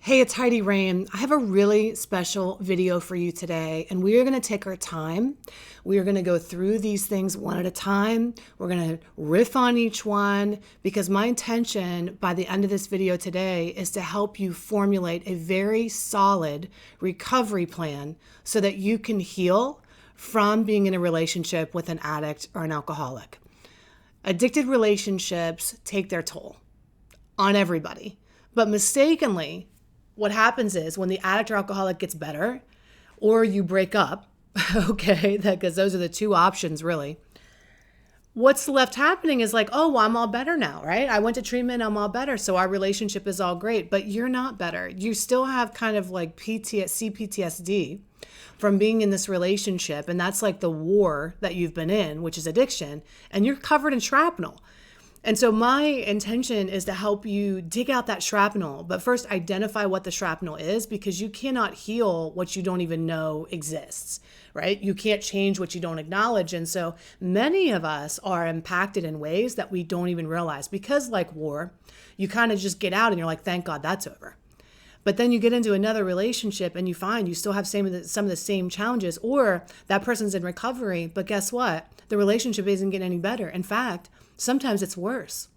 Hey, it's Heidi Rain. I have a really special video for you today, and we are going to take our time. We are going to go through these things one at a time. We're going to riff on each one because my intention by the end of this video today is to help you formulate a very solid recovery plan so that you can heal from being in a relationship with an addict or an alcoholic. Addicted relationships take their toll on everybody, but mistakenly, what happens is when the addict or alcoholic gets better or you break up, okay, because those are the two options really, what's left happening is like, oh, well, I'm all better now, right? I went to treatment, I'm all better. So our relationship is all great, but you're not better. You still have kind of like CPTSD from being in this relationship. And that's like the war that you've been in, which is addiction. And you're covered in shrapnel. And so my intention is to help you dig out that shrapnel, but first identify what the shrapnel is, because you cannot heal what you don't even know exists, right? You can't change what you don't acknowledge. And so many of us are impacted in ways that we don't even realize, because like war, you kind of just get out and you're like, thank God that's over. But then you get into another relationship and you find you still have some of the same challenges, or that person's in recovery, but guess what? The relationship isn't getting any better. In fact, sometimes it's worse.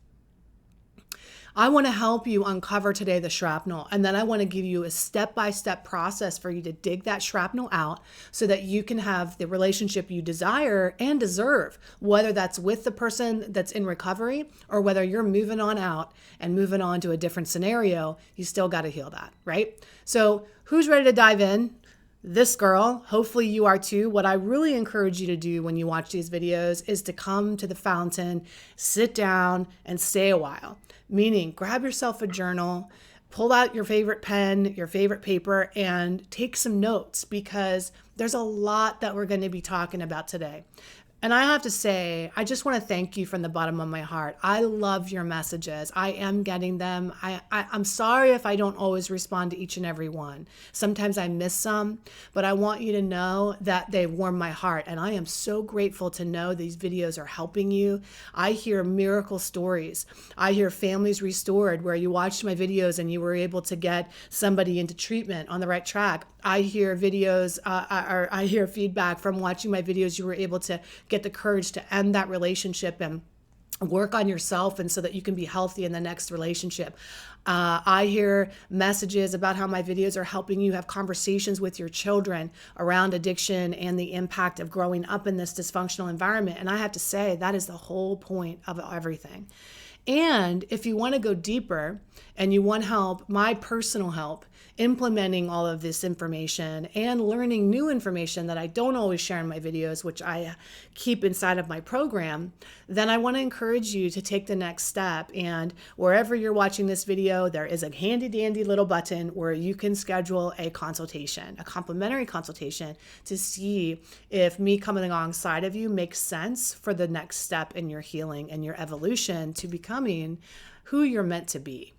I want to help you uncover today the shrapnel, and then I want to give you a step-by-step process for you to dig that shrapnel out so that you can have the relationship you desire and deserve, whether that's with the person that's in recovery or whether you're moving on out and moving on to a different scenario. You still got to heal that, right? So who's ready to dive in? This girl, hopefully you are too. What I really encourage you to do when you watch these videos is to come to the fountain, sit down, and stay a while. Meaning, grab yourself a journal, pull out your favorite pen, your favorite paper, and take some notes, because there's a lot that we're going to be talking about today. And I have to say, I just want to thank you from the bottom of my heart. I love your messages. I am getting them. I'm sorry if I don't always respond to each and every one. Sometimes I miss some, but I want you to know that they warm my heart. And I am so grateful to know these videos are helping you. I hear miracle stories. I hear families restored where you watched my videos and you were able to get somebody into treatment on the right track. I hear videos, or I hear feedback from watching my videos. You were able to get the courage to end that relationship and work on yourself, and so that you can be healthy in the next relationship. I hear messages about how my videos are helping you have conversations with your children around addiction and the impact of growing up in this dysfunctional environment. And I have to say, that is the whole point of everything. And if you want to go deeper and you want help, my personal help, implementing all of this information and learning new information that I don't always share in my videos, which I keep inside of my program, then I want to encourage you to take the next step. And wherever you're watching this video, there is a handy dandy little button where you can schedule a consultation, a complimentary consultation, to see if me coming alongside of you makes sense for the next step in your healing and your evolution to becoming who you're meant to be.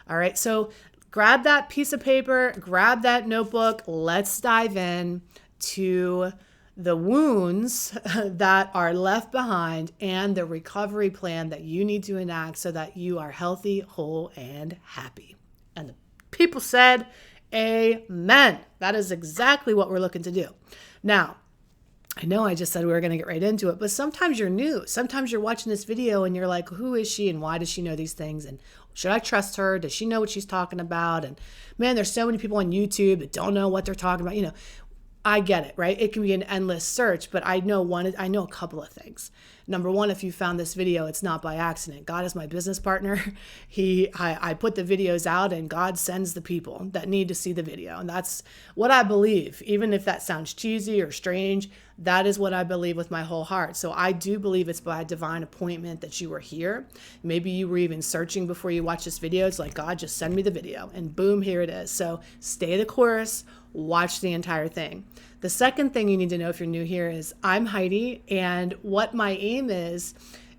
All right, so grab that piece of paper, grab that notebook. Let's dive in to the wounds that are left behind and the recovery plan that you need to enact so that you are healthy, whole, and happy. And the people said, amen. That is exactly what we're looking to do. Now, I know I just said we were going to get right into it, but sometimes you're new. Sometimes you're watching this video and you're like, who is she and why does she know these things? And should I trust her? Does she know what she's talking about? And man, there's so many people on YouTube that don't know what they're talking about. You know, I get it, right? It can be an endless search, but I know a couple of things. Number one, if you found this video, it's not by accident. God is my business partner. I put the videos out and God sends the people that need to see the video. And that's what I believe. Even if that sounds cheesy or strange, that is what I believe with my whole heart. So I do believe it's by divine appointment that you are here. Maybe you were even searching before you watch this video. It's like, God, just send me the video, and boom, here it is. So stay the course, watch the entire thing. The second thing you need to know if you're new here is I'm Heidi, and what my aim is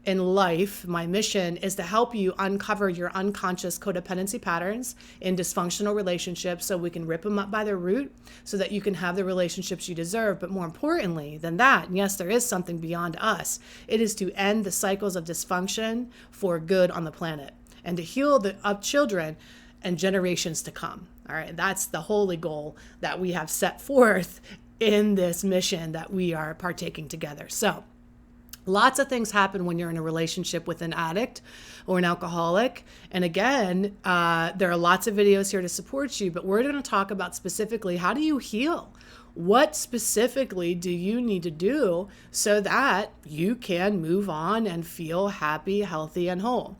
in life, my mission is to help you uncover your unconscious codependency patterns in dysfunctional relationships so we can rip them up by their root so that you can have the relationships you deserve. But more importantly than that, and yes, there is something beyond us, it is to end the cycles of dysfunction for good on the planet and to heal the children and generations to come. All right. That's the holy goal that we have set forth in this mission that we are partaking together. So lots of things happen when you're in a relationship with an addict or an alcoholic. And again, there are lots of videos here to support you, but we're going to talk about specifically, how do you heal? What specifically do you need to do so that you can move on and feel happy, healthy, and whole?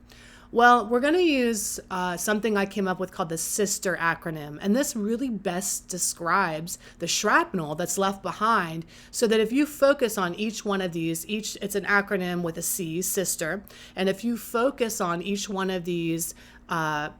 Well, we're going to use something I came up with called the SISTER acronym. And this really best describes the shrapnel that's left behind, so that if you focus on each one of these, it's an acronym with a C, SISTER. And if you focus on each one of these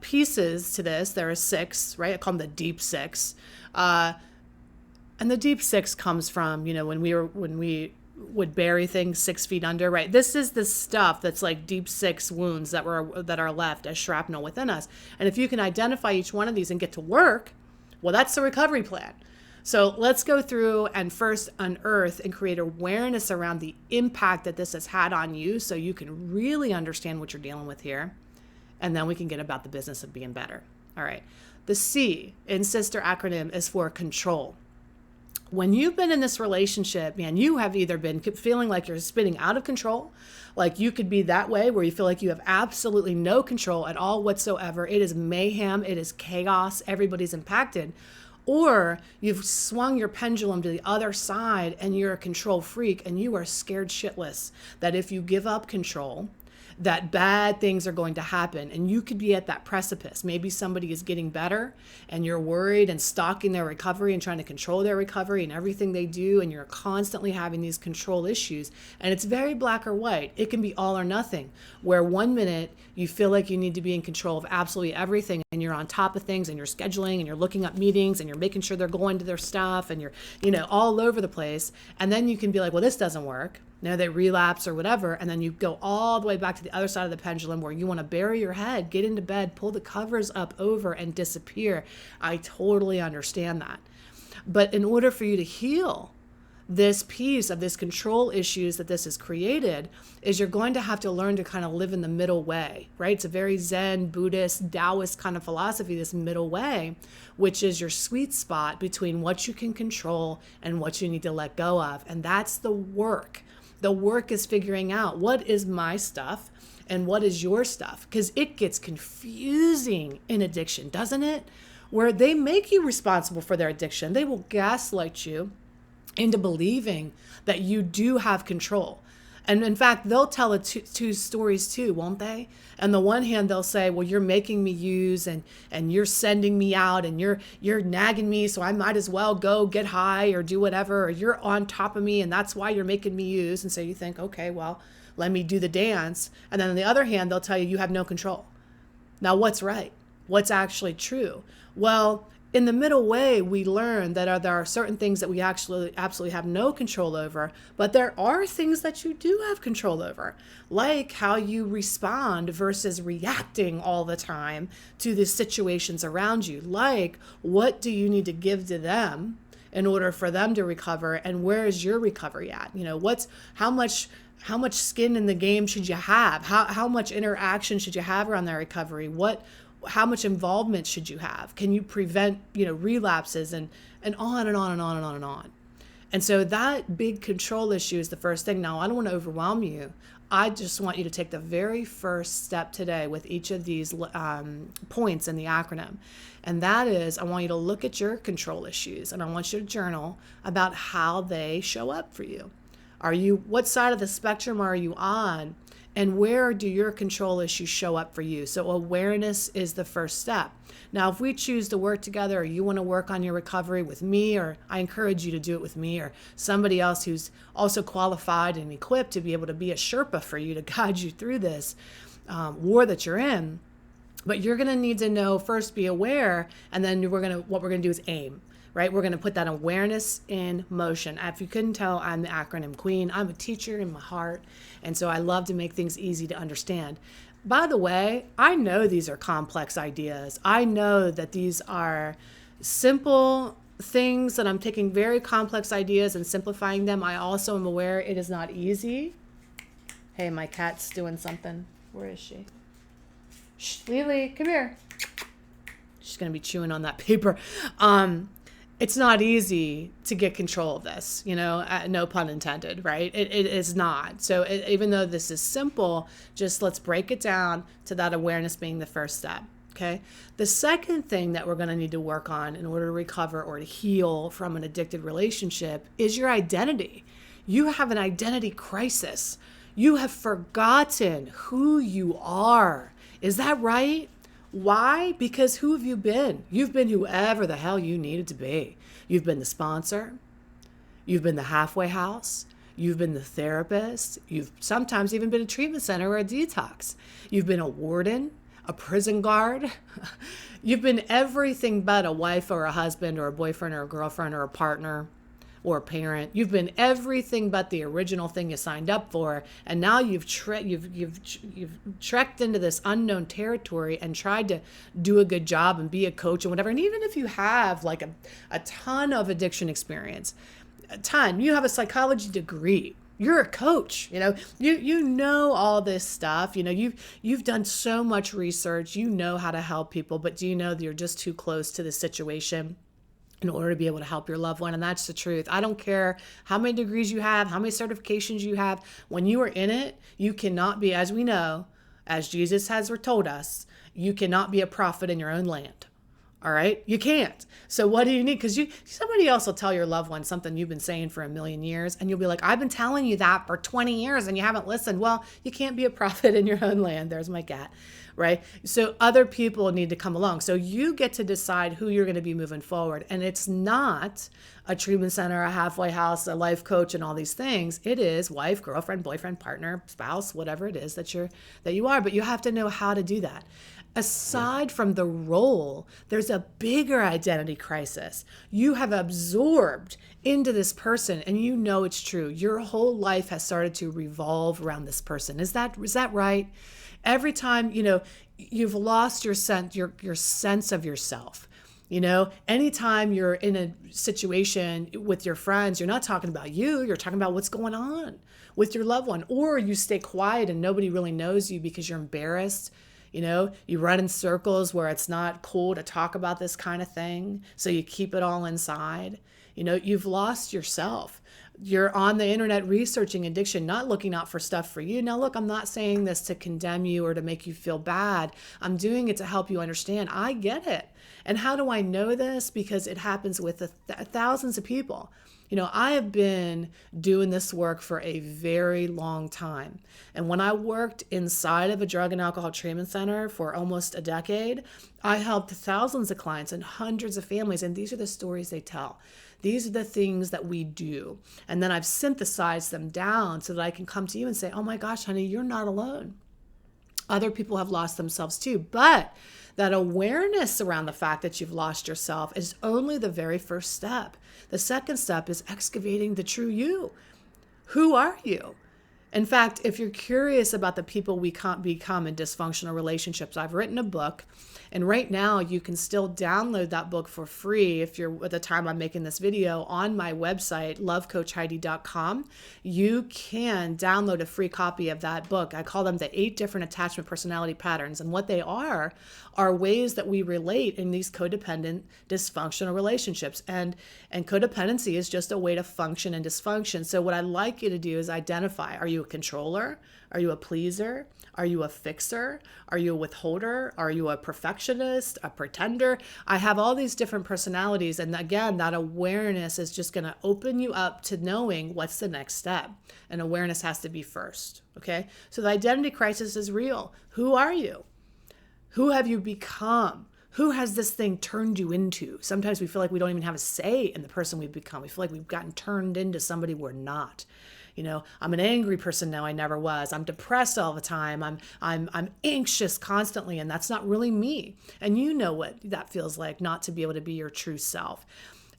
pieces to this, there are 6, right? I call them the deep 6. And the deep 6 comes from, when we would bury things 6 feet under, right? This is the stuff that's like deep 6 wounds that are left as shrapnel within us. And if you can identify each one of these and get to work, well, that's the recovery plan. So let's go through and first unearth and create awareness around the impact that this has had on you, so you can really understand what you're dealing with here. And then we can get about the business of being better. All right. The C in SISTER acronym is for control. When you've been in this relationship, man, you have either been feeling like you're spinning out of control, like you could be that way where you feel like you have absolutely no control at all whatsoever. It is mayhem. It is chaos. Everybody's impacted. Or you've swung your pendulum to the other side and you're a control freak and you are scared shitless that if you give up control, that bad things are going to happen. And you could be at that precipice. Maybe somebody is getting better and you're worried and stalking their recovery and trying to control their recovery and everything they do. And you're constantly having these control issues. And it's very black or white. It can be all or nothing, where one minute you feel like you need to be in control of absolutely everything and you're on top of things and you're scheduling and you're looking up meetings and you're making sure they're going to their stuff and you're, all over the place. And then you can be like, well, this doesn't work. They relapse or whatever. And then you go all the way back to the other side of the pendulum where you want to bury your head, get into bed, pull the covers up over and disappear. I totally understand that. But in order for you to heal this piece of this control issues that this has created, is you're going to have to learn to kind of live in the middle way, right? It's a very Zen, Buddhist, Taoist kind of philosophy, this middle way, which is your sweet spot between what you can control and what you need to let go of. And that's the work. The work is figuring out what is my stuff and what is your stuff, because it gets confusing in addiction, doesn't it? Where they make you responsible for their addiction. They will gaslight you into believing that you do have control. And in fact, they'll tell two stories too, won't they? On the one hand, they'll say, well, you're making me use and you're sending me out and you're nagging me, so I might as well go get high or do whatever, or you're on top of me and that's why you're making me use. And so you think, okay, well, let me do the dance. And then on the other hand, they'll tell you, you have no control. Now, what's right? What's actually true? Well, in the middle way, we learn that there are certain things that we actually absolutely have no control over, but there are things that you do have control over, like how you respond versus reacting all the time to the situations around you. Like, what do you need to give to them in order for them to recover, and where is your recovery at? How much skin in the game should you have? How much interaction should you have around their recovery? How much involvement should you have? Can you prevent, relapses and on and on and on and on and on. And so that big control issue is the first thing. Now, I don't want to overwhelm you. I just want you to take the very first step today with each of these points in the acronym. And that is, I want you to look at your control issues and I want you to journal about how they show up for you. What side of the spectrum are you on? And where do your control issues show up for you? So awareness is the first step. Now, if we choose to work together, or you want to work on your recovery with me, or I encourage you to do it with me, or somebody else who's also qualified and equipped to be able to be a Sherpa for you to guide you through this war that you're in. But you're going to need to know, first be aware, and then what we're going to do is aim. Right? We're going to put that awareness in motion. If you couldn't tell, I'm the acronym queen. I'm a teacher in my heart. And so I love to make things easy to understand. By the way, I know these are complex ideas. I know that these are simple things that I'm taking very complex ideas and simplifying them. I also am aware it is not easy. Hey, my cat's doing something. Where is she? Shh, Lily, come here. She's going to be chewing on that paper. It's not easy to get control of this, no pun intended, right? It is not. So even though this is simple, just let's break it down to that awareness being the first step. Okay. The second thing that we're going to need to work on in order to recover or to heal from an addicted relationship is your identity. You have an identity crisis. You have forgotten who you are. Is that right? Why? Because who have you been? You've been whoever the hell you needed to be. You've been the sponsor. You've been the halfway house. You've been the therapist. You've sometimes even been a treatment center or a detox. You've been a warden, a prison guard. You've been everything but a wife or a husband or a boyfriend or a girlfriend or a partner or a parent. You've been everything but the original thing you signed up for, and now you've trekked into this unknown territory and tried to do a good job and be a coach and whatever. And even if you have like a ton of addiction experience, you have a psychology degree, you're a coach, you know all this stuff, you've done so much research, you know how to help people, but do you know that you're just too close to the situation in order to be able to help your loved one? And that's the truth. I don't care how many degrees you have, how many certifications you have. When you are in it, you cannot be, as we know, as Jesus has told us, you cannot be a prophet in your own land. All right? You can't. So what do you need? Because somebody else will tell your loved one something you've been saying for a million years, and you'll be like, I've been telling you that for 20 years and you haven't listened. Well, you can't be a prophet in your own land. There's my cat, right? So other people need to come along. So you get to decide who you're going to be moving forward. And it's not a treatment center, a halfway house, a life coach, and all these things. It is wife, girlfriend, boyfriend, partner, spouse, whatever it is that you are. But you have to know how to do that. Aside from the role, there's a bigger identity crisis. You have absorbed into this person, and you know it's true. Your whole life has started to revolve around this person. Is that right? Every time, you've lost your sense of yourself. Anytime you're in a situation with your friends, you're not talking about you, you're talking about what's going on with your loved one. Or you stay quiet and nobody really knows you because you're embarrassed. You run in circles where it's not cool to talk about this kind of thing. So you keep it all inside. You've lost yourself. You're on the internet researching addiction, not looking out for stuff for you. Now, look, I'm not saying this to condemn you or to make you feel bad. I'm doing it to help you understand. I get it. And how do I know this? Because it happens with thousands of people. I have been doing this work for a very long time. And when I worked inside of a drug and alcohol treatment center for almost a decade, I helped thousands of clients and hundreds of families. And these are the stories they tell. These are the things that we do. And then I've synthesized them down so that I can come to you and say, oh my gosh, honey, you're not alone. Other people have lost themselves too. But that awareness around the fact that you've lost yourself is only the very first step. The second step is excavating the true you. Who are you? In fact, if you're curious about the people we can't become in dysfunctional relationships, I've written a book, and right now you can still download that book for free if you're at the time I'm making this video on my website, lovecoachheidi.com. You can download a free copy of that book. I call them the 8 different attachment personality patterns, and what they are ways that we relate in these codependent dysfunctional relationships. And codependency is just a way to function in dysfunction. So what I'd like you to do is identify, are you a controller? Are you a pleaser? Are you a fixer? Are you a withholder? Are you a perfectionist, a pretender? I have all these different personalities. And again, that awareness is just going to open you up to knowing what's the next step. And awareness has to be first. Okay. So the identity crisis is real. Who are you? Who have you become? Who has this thing turned you into? Sometimes we feel like we don't even have a say in the person we've become. We feel like we've gotten turned into somebody we're not. I'm an angry person now I never was. I'm depressed all the time. I'm anxious constantly, and that's not really me. And you know what that feels like, not to be able to be your true self.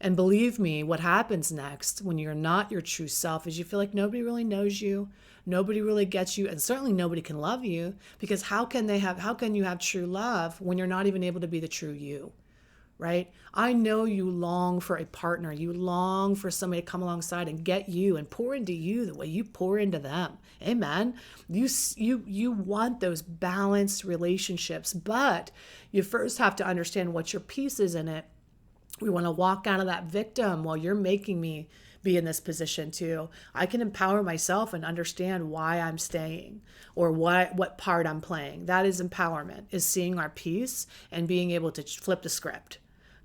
And believe me, what happens next when you're not your true self is you feel like nobody really knows you. Nobody really gets you, and certainly nobody can love you, because how can you have true love when you're not even able to be the true you, right? I know you long for a partner. You long for somebody to come alongside and get you and pour into you the way you pour into them. Amen. You want those balanced relationships, but you first have to understand what your piece is in it. We want to walk out of that victim. Well, you're making me be in this position too. I can empower myself and understand why I'm staying or what part I'm playing. That is empowerment, is seeing our piece and being able to flip the script.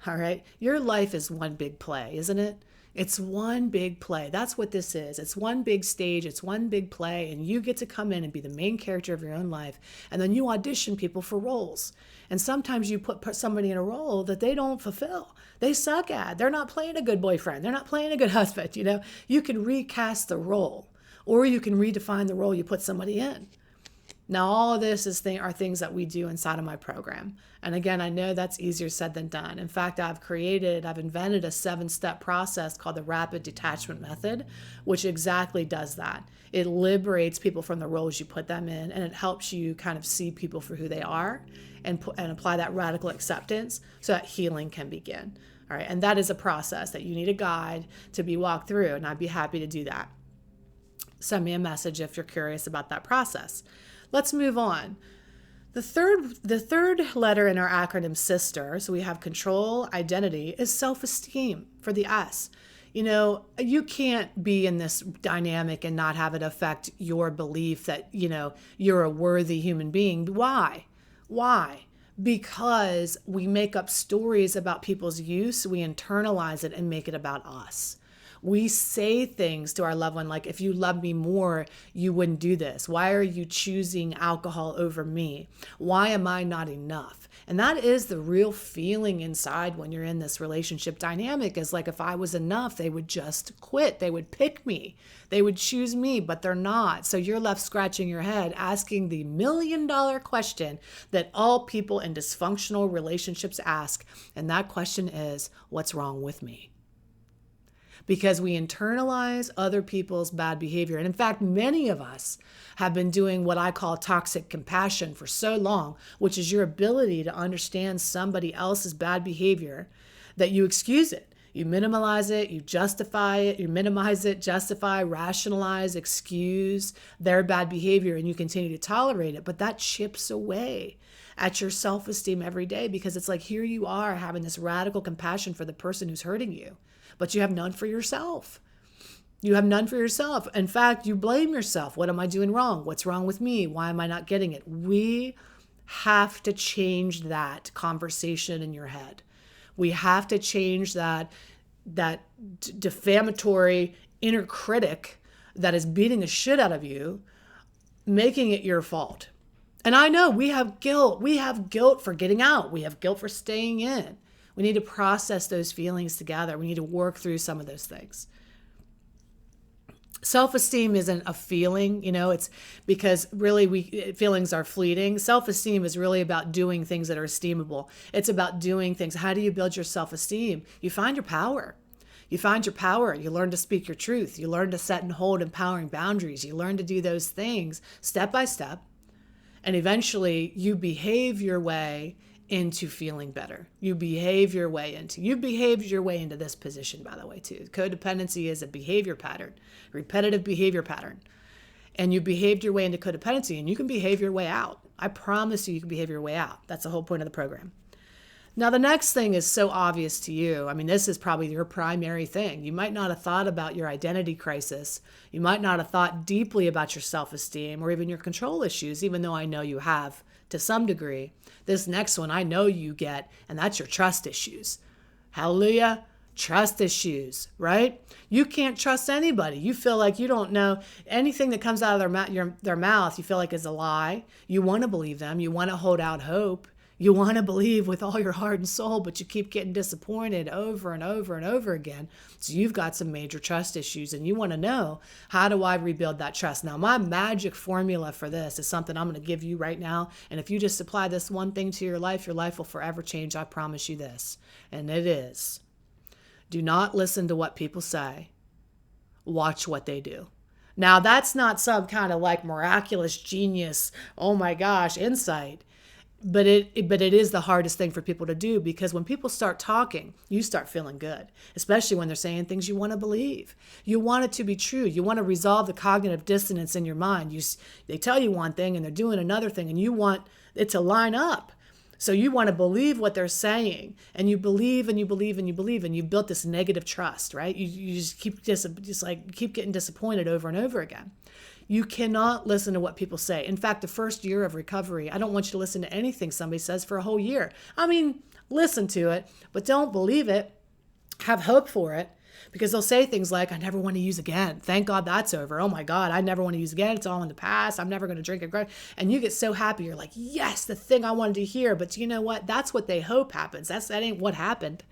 All right. Your life is one big play, isn't it? It's one big play. That's what this is. It's one big stage. It's one big play. And you get to come in and be the main character of your own life. And then you audition people for roles. And sometimes you put somebody in a role that they don't fulfill. They suck at. They're not playing a good boyfriend. They're not playing a good husband. You can recast the role, or you can redefine the role you put somebody in. Now, all of this are things that we do inside of my program. And again, I know that's easier said than done. In fact, I've invented a 7-step process called the Rapid Detachment Method, which exactly does that. It liberates people from the roles you put them in, and it helps you kind of see people for who they are and apply that radical acceptance so that healing can begin. All right. And that is a process that you need a guide to be walked through, and I'd be happy to do that. Send me a message if you're curious about that process. Let's move on. The third letter in our acronym SISTER, so we have control, identity, is self-esteem for the S. You can't be in this dynamic and not have it affect your belief that, you're a worthy human being. Why? Because we make up stories about people's use, we internalize it and make it about us. We say things to our loved one like, if you loved me more, you wouldn't do this. Why are you choosing alcohol over me? Why am I not enough? And that is the real feeling inside when you're in this relationship dynamic, is like, if I was enough, they would just quit. They would pick me. They would choose me, but they're not. So you're left scratching your head, asking the $1 million question that all people in dysfunctional relationships ask. And that question is, what's wrong with me? Because we internalize other people's bad behavior. And in fact, many of us have been doing what I call toxic compassion for so long, which is your ability to understand somebody else's bad behavior, that you excuse it. You minimize it, you justify it, you minimize it, justify, rationalize, excuse their bad behavior, and you continue to tolerate it. But that chips away at your self-esteem every day, because it's like, here you are having this radical compassion for the person who's hurting you, but you have none for yourself. You have none for yourself. In fact, you blame yourself. What am I doing wrong? What's wrong with me? Why am I not getting it? We have to change that conversation in your head. We have to change that defamatory inner critic that is beating the shit out of you, making it your fault. And I know we have guilt. We have guilt for getting out. We have guilt for staying in. We need to process those feelings together. We need to work through some of those things. Self-esteem isn't a feeling, it's because really feelings are fleeting. Self-esteem is really about doing things that are esteemable. It's about doing things. How do you build your self-esteem? You find your power. You find your power. You learn to speak your truth. You learn to set and hold empowering boundaries. You learn to do those things step by step. And eventually you behave your way into feeling better. You behaved your way into this position, by the way, too. Codependency is a behavior pattern, repetitive behavior pattern. And you behaved your way into codependency, and you can behave your way out. I promise you can behave your way out. That's the whole point of the program. Now, the next thing is so obvious to you. I mean, this is probably your primary thing. You might not have thought about your identity crisis. You might not have thought deeply about your self-esteem or even your control issues, even though I know you have to some degree. This next one I know you get, and that's your trust issues. Hallelujah. Trust issues, right? You can't trust anybody. You feel like you don't know anything that comes out of their mouth. You feel like is a lie. You want to believe them. You want to hold out hope. You want to believe with all your heart and soul, but you keep getting disappointed over and over and over again. So you've got some major trust issues, and you want to know, how do I rebuild that trust? Now, my magic formula for this is something I'm going to give you right now. And if you just apply this one thing to your life will forever change. I promise you this. And it is, do not listen to what people say. Watch what they do. Now, that's not some kind of like miraculous genius, oh my gosh, insight. But it is the hardest thing for people to do, because when people start talking, you start feeling good, especially when they're saying things you want to believe. You want it to be true. You want to resolve the cognitive dissonance in your mind. They tell you one thing and they're doing another thing, and you want it to line up. So you want to believe what they're saying, and you believe and you believe and you believe, and you've built this negative trust, right? You just keep keep getting disappointed over and over again. You cannot listen to what people say. In fact, the first year of recovery, I don't want you to listen to anything somebody says for a whole year. I mean, listen to it, but don't believe it. Have hope for it, because they'll say things like, I never want to use again. Thank God that's over. Oh my God, I never want to use again. It's all in the past. I'm never going to drink again. And you get so happy. You're like, yes, the thing I wanted to hear. But you know what? That's what they hope happens. That ain't what happened.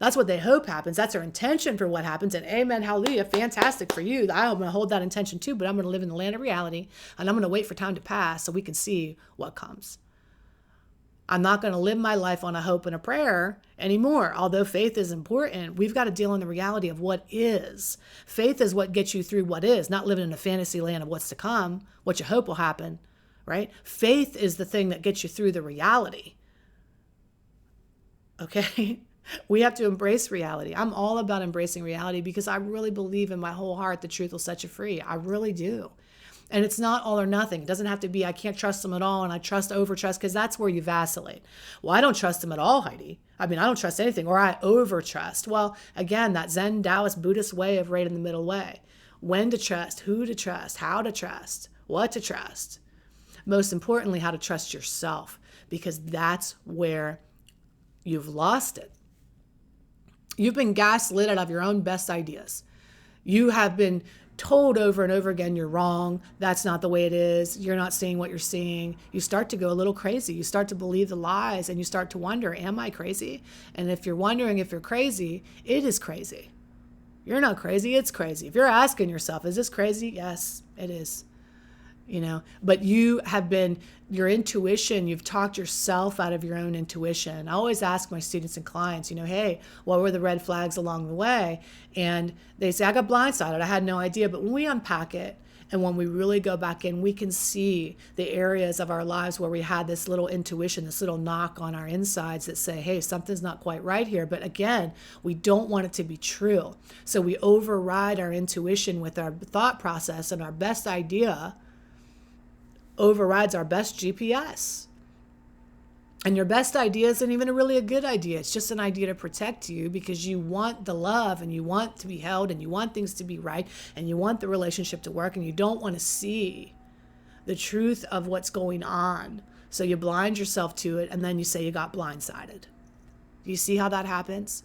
That's what they hope happens. That's their intention for what happens. And amen, hallelujah, fantastic for you. I'm going to hold that intention too, but I'm going to live in the land of reality, and I'm going to wait for time to pass so we can see what comes. I'm not going to live my life on a hope and a prayer anymore. Although faith is important, we've got to deal in the reality of what is. Faith is what gets you through what is, not living in a fantasy land of what's to come, what you hope will happen, right? Faith is the thing that gets you through the reality. Okay? We have to embrace reality. I'm all about embracing reality, because I really believe in my whole heart the truth will set you free. I really do. And it's not all or nothing. It doesn't have to be, I can't trust them at all, and I over trust, because that's where you vacillate. Well, I don't trust them at all, Heidi. I mean, I don't trust anything, or I over trust. Well, again, that Zen, Taoist, Buddhist way of right in the middle way. When to trust, who to trust, how to trust, what to trust. Most importantly, how to trust yourself, because that's where you've lost it. You've been gaslit out of your own best ideas. You have been told over and over again, you're wrong. That's not the way it is. You're not seeing what you're seeing. You start to go a little crazy. You start to believe the lies, and you start to wonder, am I crazy? And if you're wondering if you're crazy, it is crazy. You're not crazy. It's crazy. If you're asking yourself, is this crazy? Yes, it is. But you have been, your intuition, you've talked yourself out of your own intuition. I always ask my students and clients, hey, what were the red flags along the way? And they say, I got blindsided. I had no idea. But when we unpack it, and when we really go back in, we can see the areas of our lives where we had this little intuition, this little knock on our insides that say, hey, something's not quite right here. But again, we don't want it to be true. So we override our intuition with our thought process, and our best idea overrides our best GPS. And your best idea isn't even really a good idea. It's just an idea to protect you, because you want the love, and you want to be held, and you want things to be right, and you want the relationship to work, and you don't want to see the truth of what's going on. So you blind yourself to it, and then you say you got blindsided. Do you see how that happens?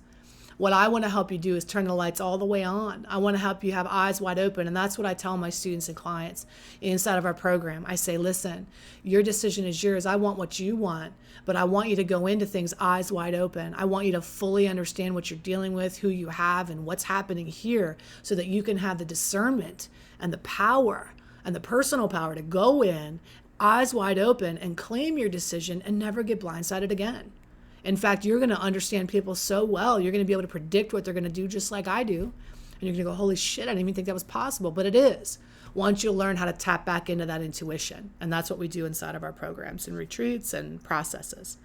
What I want to help you do is turn the lights all the way on. I want to help you have eyes wide open. And that's what I tell my students and clients inside of our program. I say, listen, your decision is yours. I want what you want, but I want you to go into things eyes wide open. I want you to fully understand what you're dealing with, who you have, and what's happening here, so that you can have the discernment and the power and the personal power to go in eyes wide open and claim your decision and never get blindsided again. In fact, you're going to understand people so well, you're going to be able to predict what they're going to do just like I do. And you're going to go, holy shit, I didn't even think that was possible. But it is, once you learn how to tap back into that intuition. And that's what we do inside of our programs and retreats and processes.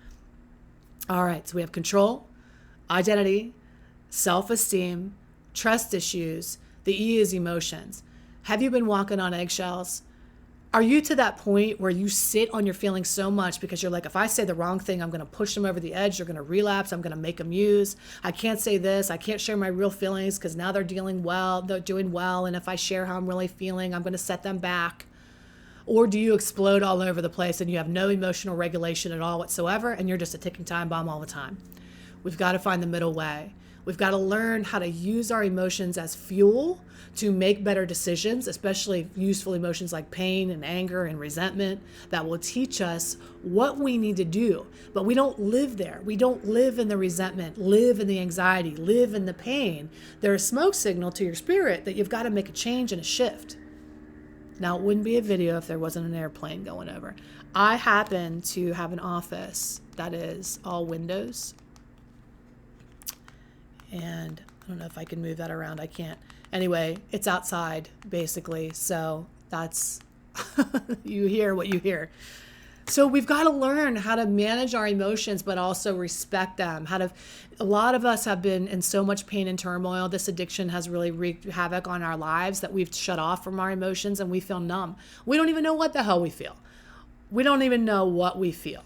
All right, so we have control, identity, self-esteem, trust issues. The E is emotions. Have you been walking on eggshells? Are you to that point where you sit on your feelings so much because you're like, if I say the wrong thing, I'm going to push them over the edge. They're going to relapse. I'm going to make them use. I can't say this. I can't share my real feelings because now they're doing well. And if I share how I'm really feeling, I'm going to set them back. Or do you explode all over the place and you have no emotional regulation at all whatsoever, and you're just a ticking time bomb all the time? We've got to find the middle way. We've got to learn how to use our emotions as fuel to make better decisions, especially useful emotions like pain and anger and resentment that will teach us what we need to do. But we don't live there. We don't live in the resentment, live in the anxiety, live in the pain. They're a smoke signal to your spirit that you've got to make a change and a shift. Now, it wouldn't be a video if there wasn't an airplane going over. I happen to have an office that is all windows. And I don't know if I can move that around. I can't. Anyway, it's outside, basically. So that's, you hear what you hear. So we've got to learn how to manage our emotions, but also respect them. A lot of us have been in so much pain and turmoil. This addiction has really wreaked havoc on our lives that we've shut off from our emotions and we feel numb. We don't even know what the hell we feel. We don't even know what we feel.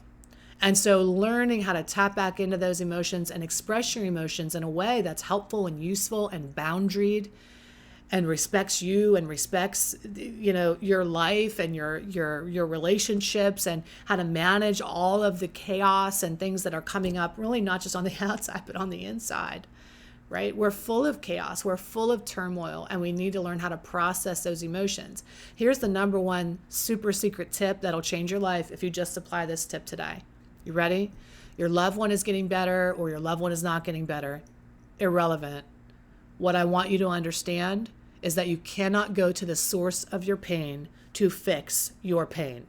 And so learning how to tap back into those emotions and express your emotions in a way that's helpful and useful and boundaried and respects you and respects, your life and your relationships, and how to manage all of the chaos and things that are coming up, really not just on the outside, but on the inside, right? We're full of chaos. We're full of turmoil, and we need to learn how to process those emotions. Here's the number one super secret tip that'll change your life if you just apply this tip today. You ready? Your loved one is getting better or your loved one is not getting better. Irrelevant. What I want you to understand is that you cannot go to the source of your pain to fix your pain.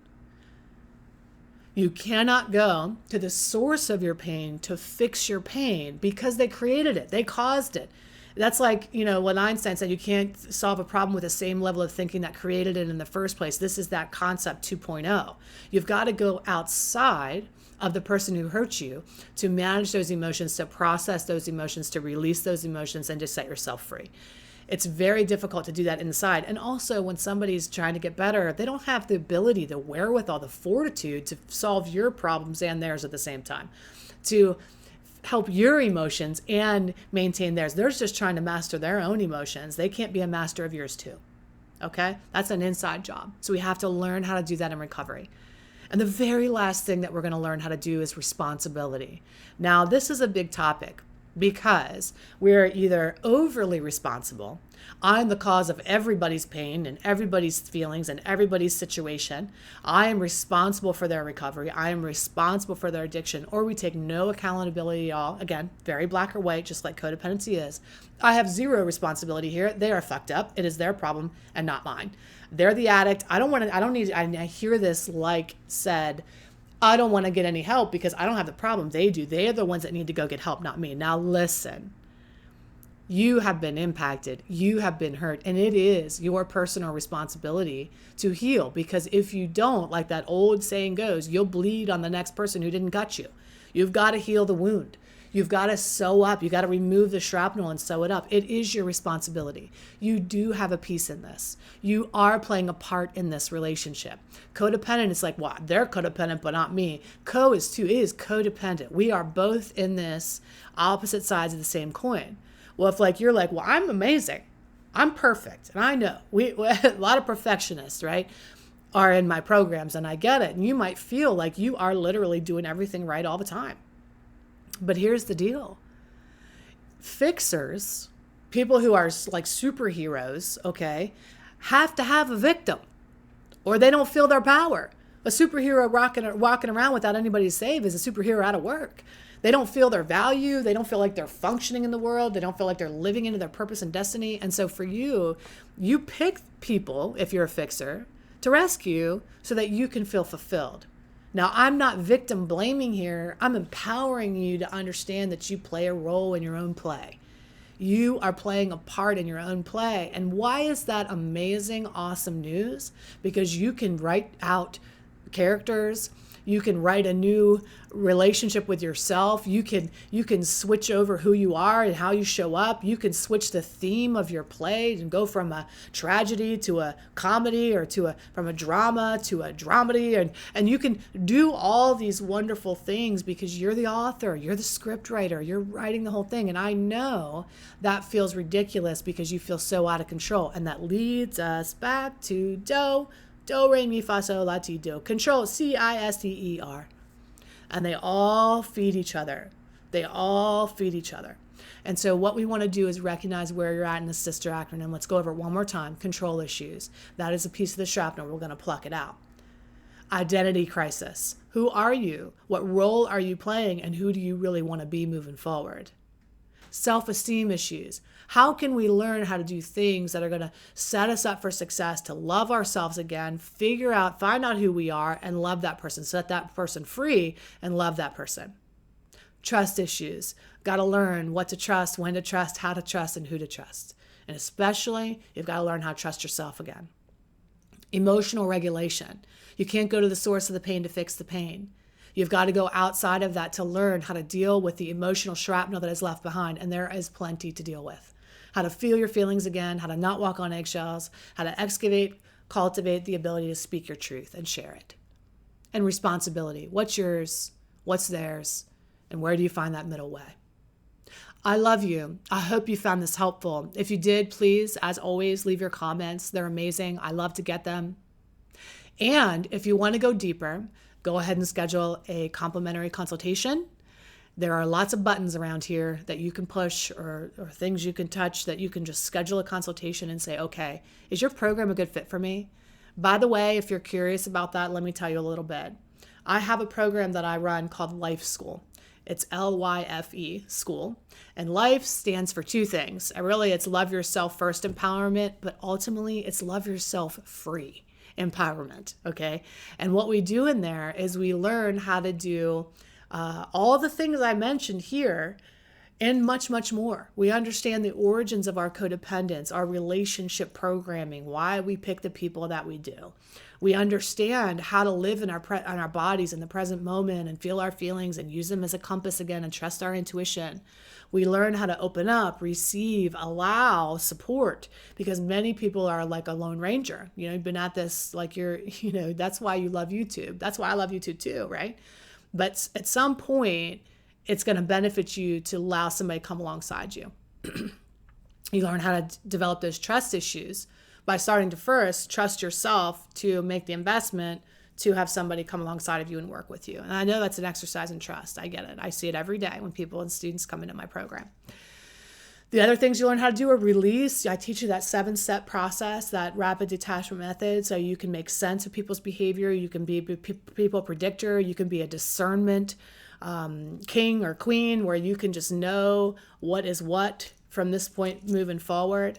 You cannot go to the source of your pain to fix your pain because they created it. They caused it. That's like, what Einstein said, you can't solve a problem with the same level of thinking that created it in the first place. This is that concept 2.0. You've got to go outside of the person who hurt you to manage those emotions, to process those emotions, to release those emotions, and to set yourself free. It's very difficult to do that inside. And also when somebody's trying to get better, they don't have the ability, the wherewithal, the fortitude to solve your problems and theirs at the same time, to help your emotions and maintain theirs. They're just trying to master their own emotions. They can't be a master of yours too. Okay? That's an inside job. So we have to learn how to do that in recovery. And the very last thing that we're going to learn how to do is responsibility. Now, this is a big topic because we're either overly responsible. I'm the cause of everybody's pain and everybody's feelings and everybody's situation. I am responsible for their recovery. I am responsible for their addiction. Or we take no accountability at all. Again, very black or white, just like codependency is. I have zero responsibility here. They are fucked up. It is their problem and not mine. They're the addict. I hear this said, I don't want to get any help because I don't have the problem. They do. They are the ones that need to go get help, not me. Now listen, you have been impacted. You have been hurt. And it is your personal responsibility to heal, because if you don't, like that old saying goes, you'll bleed on the next person who didn't cut you. You've got to heal the wound. You've got to sew up. You got to remove the shrapnel and sew it up. It is your responsibility. You do have a piece in this. You are playing a part in this relationship. Codependent is like, well, they're codependent, but not me. Is codependent. We are both in this, opposite sides of the same coin. Well, if you're like, well, I'm amazing, I'm perfect, and I know a lot of perfectionists, right, are in my programs, and I get it. And you might feel like you are literally doing everything right all the time. But here's the deal. Fixers, people who are like superheroes, okay, have to have a victim or they don't feel their power. A superhero walking around without anybody to save is a superhero out of work. They don't feel their value. They don't feel like they're functioning in the world. They don't feel like they're living into their purpose and destiny. And so for you, you pick people, if you're a fixer, to rescue so that you can feel fulfilled. Now, I'm not victim blaming here. I'm empowering you to understand that you play a role in your own play. You are playing a part in your own play. And why is that amazing, awesome news? Because you can write out characters. You can write a new relationship with yourself. You can switch over who you are and how you show up. You can switch the theme of your play and go from a tragedy to a comedy, or from a drama to a dramedy. And you can do all these wonderful things because you're the author, you're the script writer, you're writing the whole thing. And I know that feels ridiculous because you feel so out of control. And that leads us back to Do, re, mi, fa, sol, la, ti, do. Control, C-I-S-T-E-R. And they all feed each other. And so what we want to do is recognize where you're at in the sister acronym. Let's go over it one more time. Control issues. That is a piece of the shrapnel. We're going to pluck it out. Identity crisis. Who are you? What role are you playing? And who do you really want to be moving forward? Self-esteem issues. How can we learn how to do things that are going to set us up for success, to love ourselves again, find out who we are, and love that person, set that person free and love that person? Trust issues. Got to learn what to trust, when to trust, how to trust, and who to trust. And especially, you've got to learn how to trust yourself again. Emotional regulation. You can't go to the source of the pain to fix the pain. You've got to go outside of that to learn how to deal with the emotional shrapnel that is left behind, and there is plenty to deal with. How to feel your feelings again, how to not walk on eggshells, how to excavate, cultivate the ability to speak your truth and share it. And responsibility. What's yours? What's theirs? And where do you find that middle way? I love you. I hope you found this helpful. If you did, please, as always, leave your comments. They're amazing. I love to get them. And if you want to go deeper, go ahead and schedule a complimentary consultation. There are lots of buttons around here that you can push or things you can touch that you can just schedule a consultation and say, okay, is your program a good fit for me? By the way, if you're curious about that, let me tell you a little bit. I have a program that I run called Life School. It's LYFE school. And life stands for two things. It's love yourself first empowerment, but ultimately it's love yourself free empowerment. Okay. And what we do in there is we learn how to do all the things I mentioned here and much, much more. We understand the origins of our codependence, our relationship programming, why we pick the people that we do. We understand how to live in our bodies in the present moment and feel our feelings and use them as a compass again and trust our intuition. We learn how to open up, receive, allow, support, because many people are like a lone ranger. You've been at this like that's why you love YouTube. That's why I love YouTube too, right? But at some point, it's going to benefit you to allow somebody to come alongside you. You learn how to develop those trust issues by starting to first trust yourself to make the investment to have somebody come alongside of you and work with you. And I know that's an exercise in trust. I get it. I see it every day when people and students come into my program. The other things you learn how to do are release. I teach you that 7-step process, that Rapid Detachment Method, so you can make sense of people's behavior. You can be a people predictor. You can be a discernment king or queen, where you can just know what is what from this point moving forward.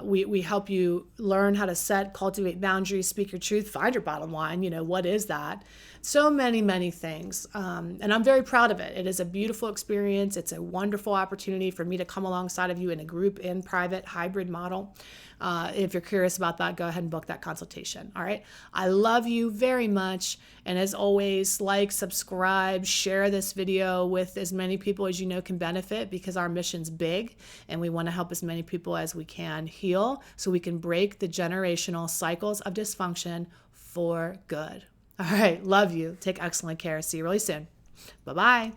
We help you learn how to set, cultivate boundaries, speak your truth, find your bottom line. What is that? So many, many things. And I'm very proud of it. It is a beautiful experience. It's a wonderful opportunity for me to come alongside of you in a group, in private, hybrid model. If you're curious about that, go ahead and book that consultation. All right. I love you very much. And as always, like, subscribe, share this video with as many people as you know can benefit, because our mission's big and we want to help as many people as we can heal so we can break the generational cycles of dysfunction for good. All right. Love you. Take excellent care. See you really soon. Bye-bye.